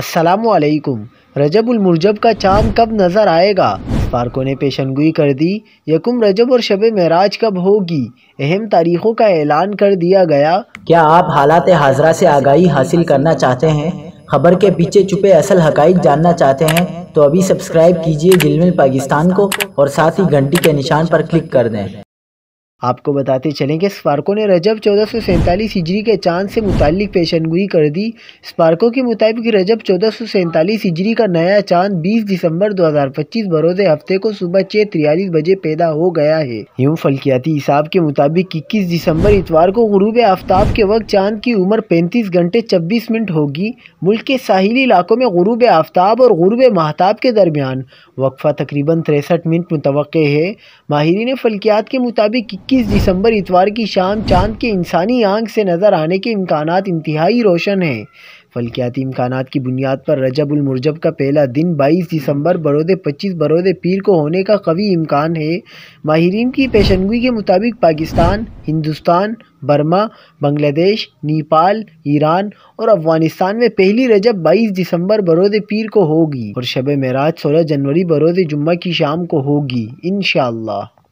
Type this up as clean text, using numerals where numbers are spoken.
السلام علیکم۔ رجب المرجب کا چاند کب نظر آئے گا؟ اسپارکو نے پیشنگوئی کر دی۔ یکم رجب اور شب معراج کب ہوگی؟ اہم تاریخوں کا اعلان کر دیا گیا۔ کیا آپ حالات حاضرہ سے آگاہی حاصل کرنا چاہتے ہیں؟ خبر کے پیچھے چھپے اصل حقائق جاننا چاہتے ہیں تو ابھی سبسکرائب کیجئے دل مل پاکستان کو اور ساتھ ہی گھنٹی کے نشان پر کلک کر دیں۔ آپ کو بتاتے چلیں کہ اسپارکو نے رجب 1447 ہجری کے چاند سے متعلق پیشنگوئی کر دی۔ اسپارکو کے مطابق رجب 1447 ہجری کا نیا چاند 20 دسمبر 2025 بروز ہفتے کو صبح 6:43 بجے پیدا ہو گیا ہے۔ یوں فلکیاتی حساب کے مطابق 21 دسمبر اتوار کو غروب آفتاب کے وقت چاند کی عمر 35 گھنٹے 26 منٹ ہوگی۔ ملک کے ساحلی علاقوں میں غروب آفتاب اور غروب ماہتاب کے درمیان وقفہ تقریباً 63 منٹ متوقع ہے۔ ماہرین فلکیات کے مطابق 21 دسمبر اتوار کی شام چاند کے انسانی آنکھ سے نظر آنے کے امکانات انتہائی روشن ہیں۔ فلکیاتی امکانات کی بنیاد پر رجب المرجب کا پہلا دن 22 دسمبر بروز 25 بروز پیر کو ہونے کا قوی امکان ہے۔ ماہرین کی پیشنگوئی کے مطابق پاکستان، ہندوستان، برما، بنگلہ دیش، نیپال، ایران اور افغانستان میں پہلی رجب 22 دسمبر بروز پیر کو ہوگی اور شب معراج 16 جنوری بروز جمعہ کی شام کو ہوگی انشاءاللہ۔